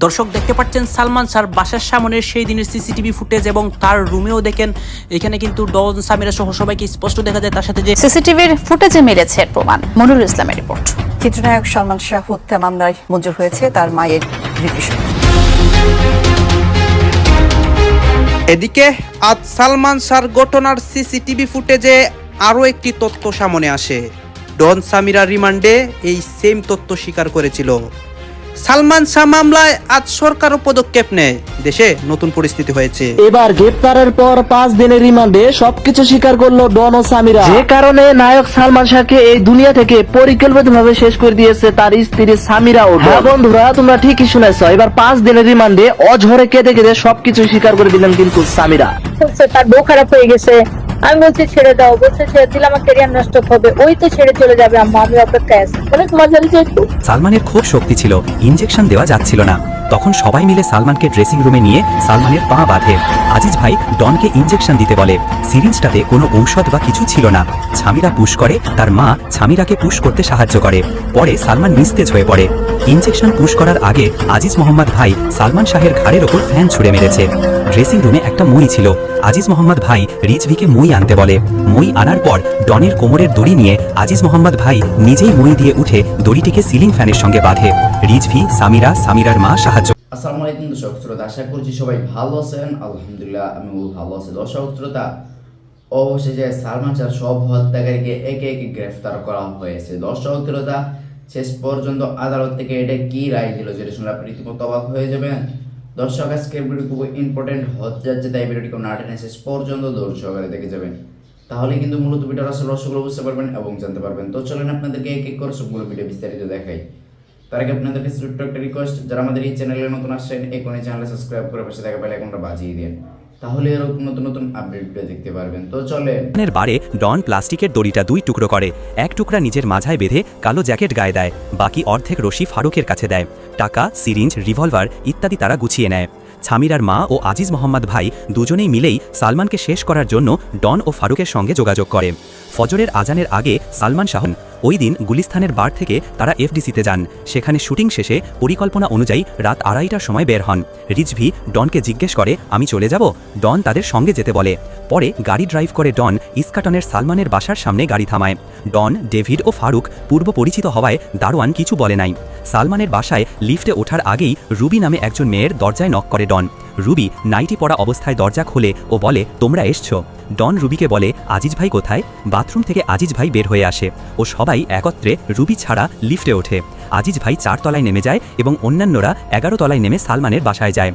দর্শক দেখতে পাচ্ছেন সালমান স্যার বাসার সামনের সেই দিনের সিসিটিভি ফুটেজ এবং তার রুমেও দেখেন এখানে কিন্তু ডন সামিরা সহ সবাইকে স্পষ্ট দেখা যায় তার সাথে যে সিসিটিভির ফুটেজে মিলেছে প্রমাণ। মনিরুল ইসলামের রিপোর্ট। চিত্রনায়ক সালমান শাহ হত্যা মামলায় মঞ্জুর হয়েছে তার মায়ের রিভিশন। এদিকে আজ সালমান শাহর ঘটনার সিসিটিভি ফুটেজে আরও একটি তথ্য সামনে আসে। ডন সামিরা রিমান্ডে এই সেম তথ্য স্বীকার করেছিল। সালমান শাহ মামলায় আজ সরকারও পদক্ষেপ নেয়, দেশে নতুন পরিস্থিতি হয়েছে। এবার গ্রেপ্তারের পর 5 দিনের রিমান্ডে সবকিছু স্বীকার করলো ডন ও সামিরা, যে কারণে নায়ক সালমান শাহকে এই দুনিয়া থেকে পরিকল্পিতভাবে শেষ করে দিয়েছে তার স্ত্রী সামিরা ও ডন। হ্যাঁ বন্ধুরা, তোমরা ঠিকই শুনেছ, এবার 5 দিনের রিমান্ডে অঝরে কেঁদে কেঁদে সবকিছু স্বীকার করে দিলেন কিন্তু সামিরা। তার বউ খারাপ হয়ে গেছে, আমি বলছি ছেড়ে দাও, বলছে ছেড়ে দিলে আমার ক্যারিয়ার নষ্ট হবে, ওই তো ছেড়ে চলে যাবে আম্মা, আমি অপেক্ষায় আছি। অনেক মজা হয়েছে। সালমানের খুব শক্তি ছিল, ইনজেকশন দেওয়া যাচ্ছিল না। তখন সবাই মিলে সালমানকে ড্রেসিং রুমে নিয়ে সালমানের পা বাঁধে। আজিজ ভাই ডনকে ইনজেকশন দিতে বলে। সিরিঞ্জটাতে কোনো ঔষধ বা কিছু ছিল না। ছামিরা পুশ করে, তার মা ছামিরাকে পুশ করতে সাহায্য করে। পরে সালমান নিস্তেজ হয়ে পড়ে। ইনজেকশন পুশ করার আগে আজিজ মোহাম্মদ ভাই সালমান শাহের ঘাড়ের ওপর ফ্যান ছুড়ে মেরেছে। ড্রেসিং রুমে একটা মই ছিল। আজিজ মোহাম্মদ ভাই রিজভিকে মই আনতে বলে। মই আনার পর ডনের কোমরের দড়ি নিয়ে আজিজ মোহাম্মদ ভাই নিজেই মই দিয়ে উঠে দড়িটিকে সিলিং ফ্যানের সঙ্গে বাঁধে। রিজভি, সামিরা, সামিরার মা সাহায্য। আসসালামু আলাইকুম দর্শক শ্রোতা, আশা করছি সবাই ভালো আছেন। আলহামদুলিল্লাহ আমিও ভালো আছি। দর্শক শ্রোতা, অবশেষে সালমান শাহ সব হত্যাকারীকে একে একে গ্রেফতার করা হয়েছে। দর্শক শ্রোতা, শেষ পর্যন্ত আদালত থেকে এটা কি রায় দিল যেটা শুনে আপনি রীতিমতো অবাক হয়ে যাবেন। দর্শক, আজকের ভিডিও খুব ইম্পর্টেন্ট হতে যাচ্ছে, তাই ভিডিওটি কোনো না টেনে শেষ পর্যন্ত দর্শকরা দেখে যাবেন, তাহলে কিন্তু মূলত ভিডিওর আসল রহস্যগুলো বুঝতে পারবেন এবং জানতে পারবেন। তো চলেন আপনাদেরকে এক এক করে সবগুলো ভিডিও বিস্তারিত দেখাই। তার আগে আপনাদেরকে ছোট্ট একটা রিকোয়েস্ট, যারা আমাদের এই চ্যানেলে নতুন আসছেন এখনই চ্যানেলে সাবস্ক্রাইব করে পাশে থাকা বেল আইকনটা বাজিয়ে দিন, তাহলে এরকম নতুন নতুন আপডেট ভিডিও দেখতে পারবেন। তো চলেন। ডনের বারে ডন প্লাস্টিকের দড়িটা 2 টুকরো করে। এক টুকরা নিজের মাঝায় বেঁধে কালো জ্যাকেট গায়ে দেয়, বাকি অর্ধেক রশি ফারুকের কাছে দেয়। টাকা, সিরিঞ্জ, রিভলভার ইত্যাদি তারা গুছিয়ে নেয়। ছামিরার মা ও আজিজ মোহাম্মদ ভাই দুজনেই মিলেই সালমানকে শেষ করার জন্য ডন ও ফারুকের সঙ্গে যোগাযোগ করে। ফজরের আজানের আগে সালমান শাহ ওই দিন গুলিস্তানের বার থেকে তারা এফডিসিতে যান। সেখানে শুটিং শেষে পরিকল্পনা অনুযায়ী রাত 2:30টার সময় বের হন। রিজভি ডনকে জিজ্ঞেস করে, আমি চলে যাব? ডন তাদের সঙ্গে যেতে বলে। পরে গাড়ি ড্রাইভ করে ডন ইস্কাটনের সালমানের বাসার সামনে গাড়ি থামায়। ডন, ডেভিড ও ফারুক পূর্ব পরিচিত হওয়ায় দারোয়ান কিছু বলে নাই। সালমানের বাসায় লিফটে ওঠার আগেই রুবি নামে একজন মেয়ের দরজায় নক করে ডন। রুবি নাইটি পরা অবস্থায় দরজা খোলে ও বলে, তোমরা এসছো? ডন রুবিকে বলে, আজিজ ভাই কোথায়? বাথরুম থেকে আজিজ ভাই বের হয়ে আসে ও সবাই একত্রে রুবি ছাড়া লিফটে ওঠে। আজিজ ভাই 4 তলায় নেমে যায় এবং অন্যান্যরা 11 তলায় নেমে সালমানের বাসায় যায়।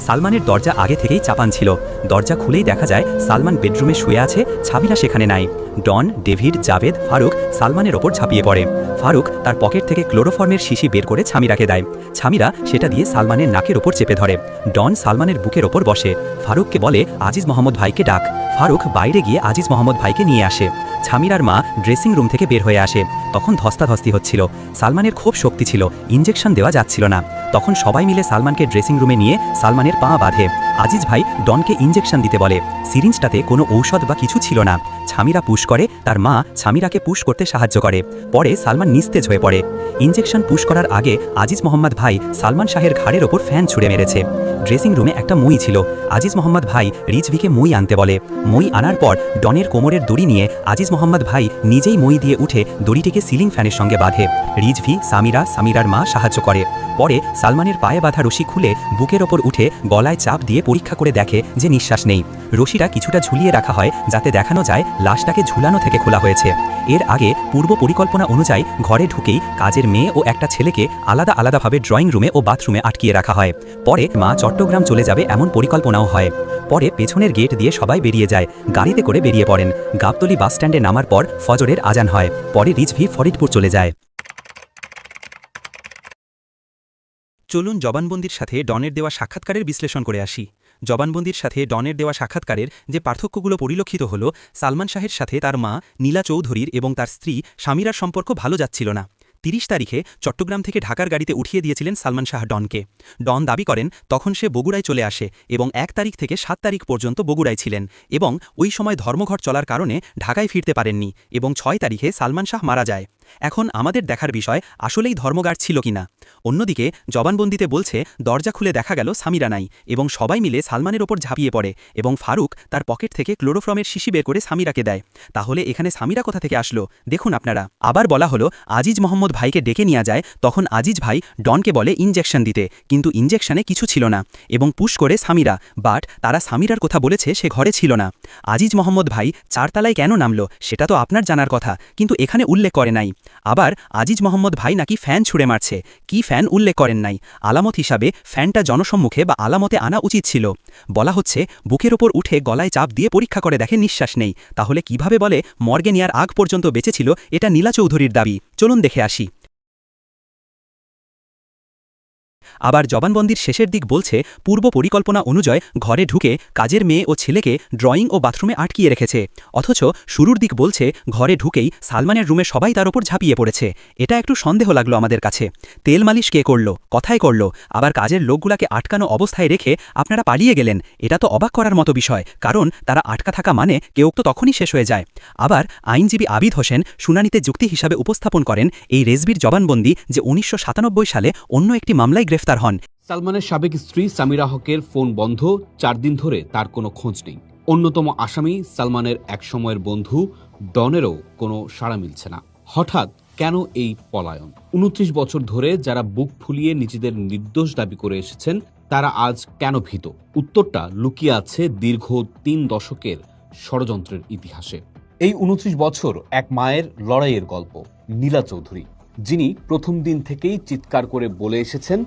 সালমানের দরজা আগে থেকেই চাপান ছিল। দরজা খুলেই দেখা যায় সালমান বেডরুমে শুয়ে আছে, ছাবিরা সেখানে নাই। ডন, ডেভিড, জাভেদ, ফারুক সালমানের ওপর ঝাঁপিয়ে পড়ে। ফারুক তার পকেট থেকে ক্লোরোফর্মের শিশি বের করে ছামিরাকে দেয়। ছামিরা সেটা দিয়ে সালমানের নাকের ওপর চেপে ধরে। ডন সালমানের বুকের ওপর বসে। ফারুককে বলে, আজিজ মোহাম্মদ ভাইকে ডাক। ফারুক বাইরে গিয়ে আজিজ মোহাম্মদ ভাইকে নিয়ে আসে। ছামিরার মা ড্রেসিং রুম থেকে বের হয়ে আসে। তখন ধস্তাধস্তি হচ্ছিল। সালমানের খুব শক্তি ছিল, ইনজেকশন দেওয়া যাচ্ছিল না। তখন সবাই মিলে সালমানকে ড্রেসিং রুমে নিয়ে সালমানের পা বাঁধে। আজিজ ভাই ডনকে ইনজেকশন দিতে বলে। সিরিঞ্জটাতে কোনো ঔষধ বা কিছু ছিল না। ছামিরা পুশ করে, তার মা ছামিরাকে পুশ করতে সাহায্য করে। পরে সালমান নিস্তেজ হয়ে পড়ে। ইনজেকশন পুশ করার আগে আজিজ মোহাম্মদ ভাই সালমান শাহের ঘাড়ের ওপর ফ্যান ছুড়ে মেরেছে। ড্রেসিং রুমে একটা মই ছিল। আজিজ মোহাম্মদ ভাই রিজভিকে মই আনতে বলে। মই আনার পর ডনের কোমরের দড়ি নিয়ে আজিজ মোহাম্মদ ভাই নিজেই মই দিয়ে উঠে দড়িটিকে সিলিং ফ্যানের সঙ্গে বাঁধে। রিজভি, সামিরা, সামিরার মা সাহায্য করে। পরে সালমানের পায়ে বাঁধা রশি খুলে বুকের ওপর উঠে গলায় চাপ দিয়ে পরীক্ষা করে দেখে যে নিঃশ্বাস নেই। রশিটা কিছুটা ঝুলিয়ে রাখা হয় যাতে দেখানো যায় লাশটাকে ঝুলানো থেকে খোলা হয়েছে। এর আগে পূর্ব পরিকল্পনা অনুযায়ী ঘরে ঢুকেই কাজের মেয়ে ও একটা ছেলেকে আলাদা আলাদাভাবে ড্রয়িং রুমে ও বাথরুমে আটকিয়ে রাখা হয়। পরে মা চট্টগ্রাম চলে যাবে এমন পরিকল্পনাও হয়। পরে পেছনের গেট দিয়ে সবাই বেরিয়ে যায়, গাড়িতে করে বেরিয়ে পড়েন। গাবতলী বাসস্ট্যান্ডে নামার পর ফজরের আজান হয়। পরে রিজভি ফরিদপুর চলে যায়। চলুন জবানবন্দির সাথে ডনের দেওয়া সাক্ষাৎকারের বিশ্লেষণ করে আসি। জবানবন্দির সাথে ডনের দেওয়া সাক্ষাৎকারের যে পার্থক্যগুলো পরিলক্ষিত হলো, সালমান শাহের সাথে তার মা নীলা চৌধুরীর এবং তার স্ত্রী সামিরার সম্পর্ক ভালো যাচ্ছিল না। 30 তারিখে চট্টগ্রাম থেকে ঢাকার গাড়িতে উঠিয়ে দিয়েছিলেন সালমান শাহ ডনকে। ডন দাবি করেন তখন সে বগুড়ায় চলে আসে এবং 1 তারিখ থেকে 7 তারিখ পর্যন্ত বগুড়ায় ছিলেন এবং ওই সময় ধর্মঘট চলার কারণে ঢাকায় ফিরতে পারেননি এবং 6 তারিখে সালমান শাহ মারা যায়। এখন আমাদের দেখার বিষয় আসলেই ধর্মঘাট ছিল কিনা। অন্যদিকে জবানবন্দিতে বলছে দরজা খুলে দেখা গেল সামিরা নাই এবং সবাই মিলে সালমানের ওপর ঝাঁপিয়ে পড়ে এবং ফারুক তার পকেট থেকে ক্লোরোফর্মের শিশি বের করে সামিরাকে দেয়। তাহলে এখানে সামিরা কোথা থেকে আসলো দেখুন আপনারা। আবার বলা হলো আজিজ মোহাম্মদ ভাইকে ডেকে নিয়ে যায়, তখন আজিজ ভাই ডনকে বলে ইনজেকশন দিতে, কিন্তু ইনজেকশনে কিছু ছিল না এবং পুশ করে সামিরা, বাট তারা সামিরার কথা বলেছে সে ঘরে ছিল না। আজিজ মোহাম্মদ ভাই 4 তলায় কেন নামলো সেটা তো আপনার জানার কথা, কিন্তু এখানে উল্লেখ করে নাই। আবার আজিজ মোহাম্মদ ভাই নাকি ফ্যান ছুঁড়ে মারছে, কি ফ্যান উল্লেখ করেন নাই। আলামত হিসাবে ফ্যানটা জনসম্মুখে বা আলামতে আনা উচিত ছিল। বলা হচ্ছে বুকের ওপর উঠে গলায় চাপ দিয়ে পরীক্ষা করে দেখে নিঃশ্বাস নেই, তাহলে কিভাবে বলে মর্গে নেয়ার আগ পর্যন্ত বেঁচে ছিল? এটা নীলা চৌধুরীর দাবি। চলুন দেখে আসি। আবার জবানবন্দির শেষের দিক বলছে পূর্ব পরিকল্পনা অনুযায়ী ঘরে ঢুকে কাজের মেয়ে ও ছেলেকে ড্রয়িং ও বাথরুমে আটকিয়ে রেখেছে, অথচ শুরুর দিক বলছে ঘরে ঢুকেই সালমানের রুমে সবাই তার ওপর ঝাঁপিয়ে পড়েছে। এটা একটু সন্দেহ লাগলো আমাদের কাছে। তেল মালিশ কে করলো, কথায় করলো, আবার কাজের লোকগুলাকে আটকানো অবস্থায় রেখে আপনারা পালিয়ে গেলেন, এটা তো অবাক করার মতো বিষয়, কারণ তারা আটকা থাকা মানে কেউ তো তখনই শেষ হয়ে যায়। আবার আইনজীবী আবিদ হোসেন শুনানিতে যুক্তি হিসাবে উপস্থাপন করেন এই রেজবির জবানবন্দি যে 1997 সালে অন্য একটি মামলায় গ্রেফতার হন। সালমানের সাবেক স্ত্রী সামিরা হকের ফোন বন্ধ, 4 দিন ধরে তার কোনো খোঁজ নেই। অন্যতম আসামি সালমানের একসময়ের বন্ধু ডনেরও কোনো সাড়া মিলছে না। হঠাৎ কেন এই পলায়ন? 29 বছর ধরে যারা বুক ফুলিয়ে নিজেদের নির্দোষ দাবি করে এসেছেন তারা আজ কেন ভীত? উত্তরটা লুকিয়ে আছে দীর্ঘ 3 দশকের ষড়যন্ত্রের ইতিহাসে। এই 29 বছর এক মায়ের লড়াইয়ের গল্প। নীলা চৌধুরী, যিনি প্রথম দিন থেকেই চিৎকার করে বলে এসেছেন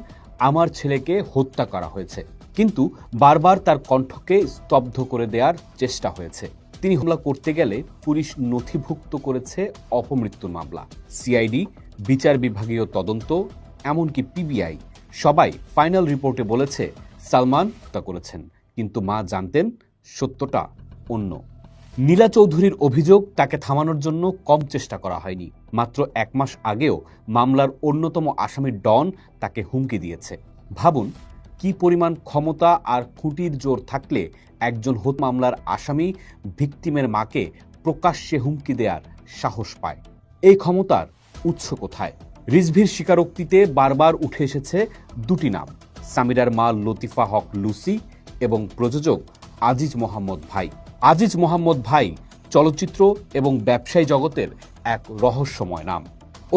আমার ছেলেকে হত্যা করা হয়েছে, কিন্তু বারবার তার কণ্ঠকে স্তব্ধ করে দেওয়ার চেষ্টা হয়েছে। তিনি হামলা করতে গেলে পুলিশ নথিভুক্ত করেছে অপমৃত্যুর মামলা। সিআইডি, বিচার বিভাগীয় তদন্ত, এমনকি পিবিআই সবাই ফাইনাল রিপোর্টে বলেছে সালমান হত্যা করেছেন, কিন্তু মা জানতেন সত্যটা অন্য। নীলা চৌধুরীর অভিযোগ তাকে থামানোর জন্য কম চেষ্টা করা হয়নি। মাত্র 1 মাস আগেও মামলার অন্যতম আসামি ডন তাকে হুমকি দিয়েছে। ভাবুন কি পরিমাণ ক্ষমতা আর খুঁটির জোর থাকলে একজন মামলার আসামি ভিকটিমের মাকে প্রকাশ্যে হুমকি দেওয়ার সাহস পায়। এই ক্ষমতার উৎস কোথায়? রিজভির স্বীকারোক্তিতে বারবার উঠে এসেছে 2টি নাম, সামিরার মা লতিফা হক লুসি এবং প্রযোজক আজিজ মোহাম্মদ ভাই। আজিজ মোহাম্মদ ভাই চলচ্চিত্র এবং ব্যবসায়ী জগতের এক রহস্যময় নাম।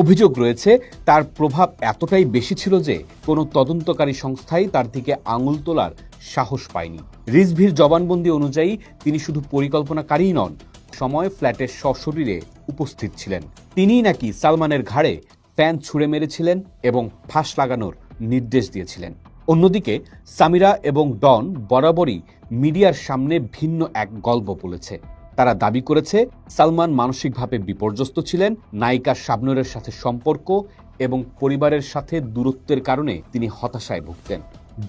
অভিযোগ রয়েছে তার প্রভাব এতটাই বেশি ছিল যে কোনো তদন্তকারী সংস্থাই তার দিকে আঙুল তোলার সাহস পায়নি। রিজভির জবানবন্দি অনুযায়ী তিনি শুধু পরিকল্পনাকারীই নন, সময় ফ্ল্যাটের সশরীরে উপস্থিত ছিলেন। তিনিই নাকি সালমানের ঘাড়ে ফ্যান ছুঁড়ে মেরেছিলেন এবং ফাঁস লাগানোর নির্দেশ দিয়েছিলেন। অন্যদিকে সামিরা এবং ডন বরাবরই মিডিয়ার সামনে ভিন্ন এক গল্প বলেছে। তারা দাবি করেছে সালমান মানসিকভাবে বিপর্যস্ত ছিলেন, নায়িকা শাবনূরের সাথে সম্পর্ক এবং পরিবারের সাথে দূরত্বের কারণে তিনি হতাশায় ভুগতেন।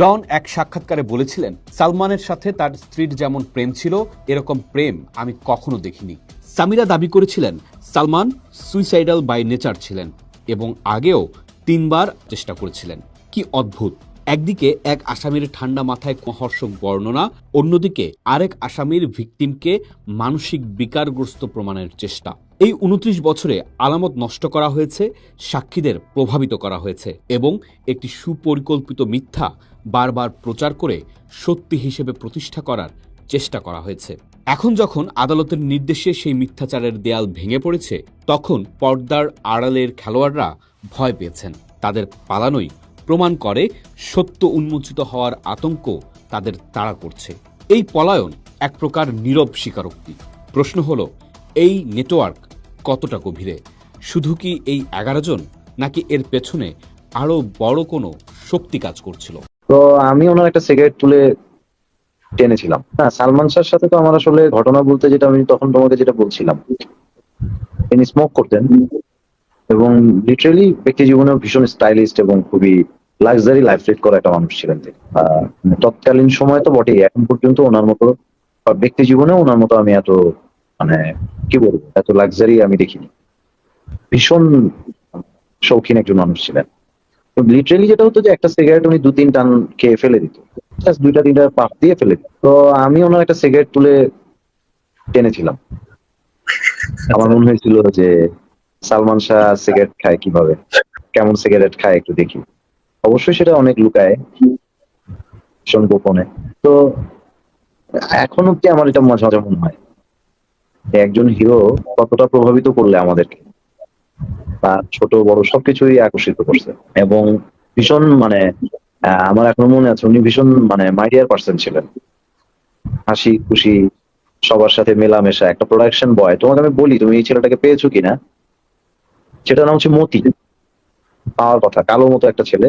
ডন এক সাক্ষাৎকারে বলেছিলেন সালমানের সাথে তার স্ত্রীর যেমন প্রেম ছিল এরকম প্রেম আমি কখনো দেখিনি। সামিরা দাবি করেছিলেন সালমান সুইসাইডাল বাই নেচার ছিলেন এবং আগেও 3 বার চেষ্টা করেছিলেন। কি অদ্ভুত! একদিকে এক আসামির ঠান্ডা মাথায় হর্ষক বর্ণনা, অন্যদিকে আরেক আসামির ভিকটিমকে মানসিক বিকারগ্রস্ত প্রমাণের চেষ্টা। এই 29 বছরে আলামত নষ্ট করা হয়েছে, সাক্ষীদের প্রভাবিত করা হয়েছে এবং একটি সুপরিকল্পিত মিথ্যা বারবার প্রচার করে সত্যি হিসেবে প্রতিষ্ঠা করার চেষ্টা করা হয়েছে। এখন যখন আদালতের নির্দেশে সেই মিথ্যাচারের দেয়াল ভেঙে পড়েছে, তখন পর্দার আড়ালের খেলোয়াড়রা ভয় পেয়েছেন। তাদের পালানোই প্রমাণ করে সত্য উন্মোচিত হওয়ার আতঙ্ক তাদের তাড়া করছে। এই পলায়ন এক প্রকার নীরব স্বীকারোক্তি। প্রশ্ন হলো এই নেটওয়ার্ক কতটা গভীরে? শুধু কি এই 11 জন, নাকি এর পেছনে আরো বড় কোনো শক্তি কাজ করছিল? তো আমি ওনার একটা সিগারেট তুলে টেনেছিলাম। হ্যাঁ, সালমান শাহর সাথে তো আমার আসলে ঘটনা বলতে যেটা আমি তখন তোমাকে যেটা বলছিলাম, তিনি স্মোক করতেন এবং লিটারালি ব্যক্তি জীবনেও ভীষণ স্টাইলিস্ট এবং খুবই লাক্সারি লাইফ লিড করা একটা মানুষ ছিলেন তিনি। তৎকালীন সময় তো বটেই, এখন পর্যন্ত ওনার মতো ব্যক্তি জীবনেও ওনার মতো আমি এত কি বলবো এত লাক্সারি আমি দেখিনি। ভীষণ শৌখিন একজন মানুষ ছিলেন। লিটারালি যেটা হতো যে একটা সিগারেট উনি 2-3 টান খেয়ে ফেলে দিত, জাস্ট 2-3টা পাক দিয়ে ফেলে দিত। তো আমি ওনার একটা সিগারেট তুলে টেনেছিলাম। আমার মনে হয়েছিল যে সালমান শাহ সিগারেট খায় কিভাবে, কেমন সিগারেট খায় একটু দেখি। অবশ্যই সেটা অনেক লুকায়, ভীষণ গোপনে। তো এখন অব্দি আমার এটা মাঝে মাঝে মনে হয় যে একজন হিরো কতটা প্রভাবিত করলে আমাদেরকে, তার ছোট বড় সবকিছুই আকর্ষিত করছে। এবং ভীষণ মানে আমার এখনো মনে আছে উনি ভীষণ মানে মাইডিয়ার পার্সন ছিলেন, হাসি খুশি, সবার সাথে মেলামেশা, একটা প্রোডাকশন বয়। তোমাকে আমি বলি, তুমি এই ছেলেটাকে পেয়েছো কিনা, সেটার নাম হচ্ছে মতি। পাওয়ার কথা, কালো মতো একটা ছেলে,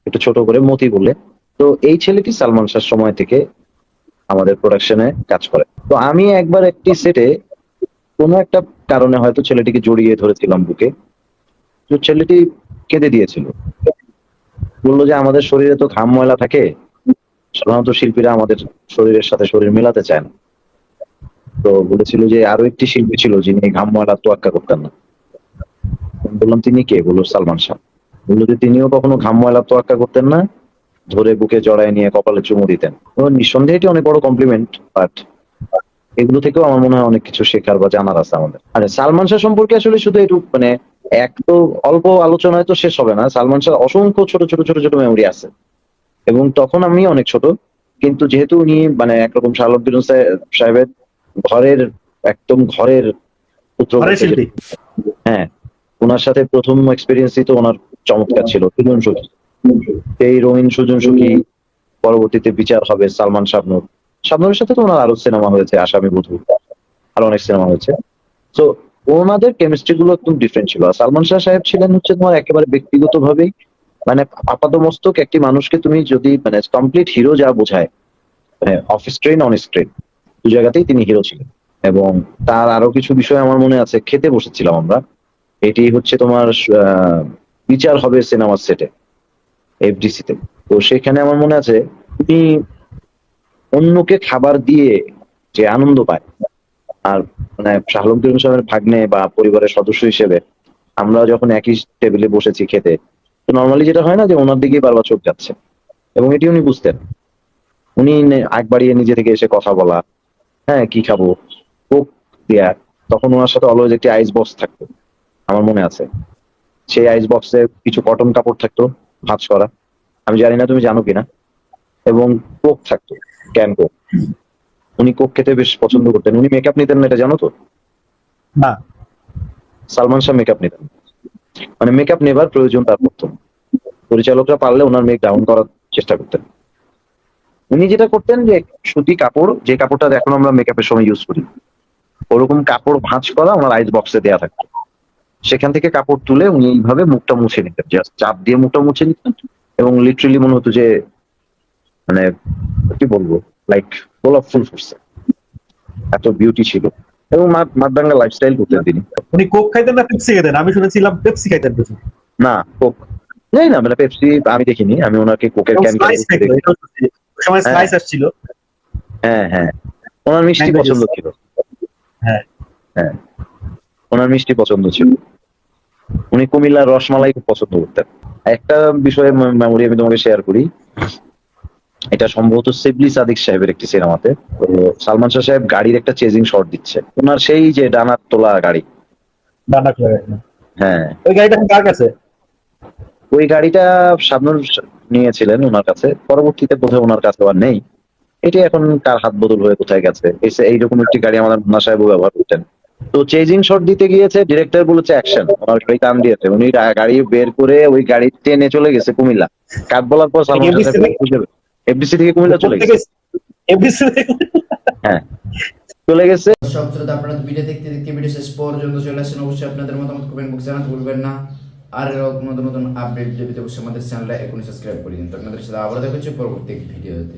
একটু ছোট করে মতি বলে। তো এই ছেলেটি সালমান শাহর সময় থেকে আমাদের প্রোডাকশনে কাজ করে। তো আমি একবার একটি সেটে কোনো একটা কারণে হয়তো ছেলেটিকে জড়িয়ে ধরেছিলাম বুকে। তো ছেলেটি কেঁদে দিয়েছিল, বললো যে আমাদের শরীরে তো ঘাম ময়লা থাকে, সাধারণত শিল্পীরা আমাদের শরীরের সাথে শরীর মেলাতে চায় না। তো বলেছিল যে আরো একটি শিল্পী ছিল যিনি ঘাম ময়লা তোয়াক্কা করতেন না। আমি বললাম তিনি কে? বললো সালমান শাহ। বললো যে তিনিও কখনো ঘাম ময়লা তোয়াক্কা করতেন না, ধরে বুকে জড়ায় নিয়ে কপালে চুমু দিতেন। তো নিঃসন্দেহে এটি অনেক বড় কমপ্লিমেন্ট, বাট এগুলো থেকেও আমার মনে হয় অনেক কিছু শেখার বা জানার আছে আমাদের। আর সালমান শাহ সম্পর্কে আসলে শুধু একটু মানে এক তো অল্প আলোচনায় তো শেষ হবে না। সালমান শাহ অসংখ্য ছোট ছোট ছোট ছোট মেমোরি আছে, এবং তখন আমি অনেক ছোট, কিন্তু যেহেতু উনি মানে একরকম শাহ আলম বিন সাহেবের ঘরের একদম ঘরের পুত্র বলতে গেলে। হ্যাঁ, ওনার সাথে প্রথম এক্সপিরিয়েন্সই তো ওনার চমৎকার ছিল। সুজন সুখী, এই রঙিন সুজন সুখী, পরবর্তীতে বিচার হবে সালমান শাবনূর। শাবনূরের সাথে তো ওনার আরো সিনেমা হয়েছে, আসামি বধূ, আরো অনেক সিনেমা হয়েছে। তো ওনাদের কেমিস্ট্রি গুলো একদম ডিফারেন্ট ছিল। আর সালমান শাহ সাহেব ছিলেন হচ্ছে তোমার একেবারে ব্যক্তিগত ভাবেই মানে আপাতমস্তক একটি মানুষকে তুমি যদি মানে কমপ্লিট হিরো যা বোঝায়, মানে অফ স্ক্রিন অন স্ক্রিন দু জায়গাতেই তিনি হিরো ছিলেন। এবং তার আরো কিছু বিষয় আমার মনে আছে, খেতে বসেছিলাম আমরা, এটি হচ্ছে তোমার বিচার হবে সিনেমার সেটে, এফডিসি তে। তো সেখানে আমার মনে আছে উনি অন্যকে খাবার দিয়ে যে আনন্দ পায়, আর মানে শাহ আলম করিম সাহেবের ভাগ্নে বা পরিবারের সদস্য হিসেবে আমরা যখন একই টেবিলে বসেছি খেতে, তো নর্মালি যেটা হয় না যে ওনার দিকে বারবার চোখ যাচ্ছে, এবং এটি উনি বুঝতেন। উনি আগ বাড়িয়ে নিজে থেকে এসে কথা বলা, হ্যাঁ কি খাবো, কোক দেয়া। তখন ওনার সাথে অলওয়েজ একটি আইস বক্স থাকতো, আমার মনে আছে। সেই আইস বক্সে কিছু কটন কাপড় থাকতো ভাঁজ করা, আমি জানি না তুমি জানো কিনা। এবং কোক থাকতো, ক্যান কোক। উনি কোক খেতে বেশ পছন্দ করতেন। উনি মেকআপ নিতেন না, এটা জানো তো? না। সালমান শাহ মেকআপ নিতেন, মানে মেকআপ নেবার প্রয়োজন তার পড়তো। পরিচালকরা পারলে ওনার মেক ডাউন করার চেষ্টা করতেন। উনি যেটা করতেন যে সুতি কাপড়, যে কাপড়টা এখন আমরা মেকআপের সময় ইউজ করি, ওরকম কাপড় ভাঁজ করা ওনার আইস বক্সে দেয়া থাকতো। সেখান থেকে কাপড় তুলে উনি এইভাবে মুখটা মুছে নিতেন, জাস্ট চাপ দিয়ে মুখটা মুছে নিতেন। এবং লিটারেলি মনে হতো যে মানে কি বলবো, লাইক গোলাপ ফুল ফুটছে, এত বিউটি ছিল। এবং মাতদাঙ্গা লাইফস্টাইল করতেন তিনি। উনি কোক খাইতেন না পেপসি খেতেন? আমি শুনেছিলাম পেপসি খাইতেন বেশি। না, কোক জানি না, মানে পেপসি আমি দেখিনি, আমি ওনাকে কোকের ক্যান সময় স্লাইস আসছিল। হ্যাঁ হ্যাঁ, ওনার মিষ্টি পছন্দ ছিল। হ্যাঁ হ্যাঁ, ওনার মিষ্টি পছন্দ ছিল। উনি কুমিল্লার রসমালাই খুব পছন্দ করতেন। একটা বিষয়ে মেমোরি আমি তোমাকে শেয়ার করি, এটা সম্ভবত সেবলি সাদিক সাহেবের একটি সিনেমাতে। তো সালমান শাহ সাহেব গাড়ির একটা চেজিং শট দিচ্ছে, ওনার সেই যে ডানার তোলা গাড়ি। হ্যাঁ, ওই গাড়িটা কার কাছে? ওই গাড়িটা শাবনূর নিয়েছিলেন ওনার কাছে, পরবর্তীতে বোধহয় ওনার কাছে আর নেই। এটি এখন কার হাত বদল হয়ে কোথায় গেছে। এইরকম একটি গাড়ি আমাদের মুন্না সাহেবও ব্যবহার করতেন। তো চেজিং শট দিতে গিয়েছে, ডিরেক্টর বলেছে অ্যাকশন, ওনার গাড়ি টান দিয়েছে, উনি গাড়ি বের করে ওই গাড়ি টেনে চলে গেছে কুমিল্লা। কাট বলার পর সালমান শাহ এফডিসি থেকে কুমিল্লা চলে গেছে। হ্যাঁ, চলে গেছে। দর্শক শ্রোতা, আপনারা ভিডিও দেখতে দেখতে ভিডিও শেষ পর্যন্ত চলে আসেন। অবশ্যই আপনাদের মতামত কমেন্ট বক্সে জানাতে ভুলবেন না। আর এরকম নতুন নতুন আপডেট পেতে অবশ্যই আমাদের চ্যানেলটা এখনই সাবস্ক্রাইব করে দিন। তো আপনাদের সাথে আবার দেখা হচ্ছে পরবর্তী ভিডিওতে।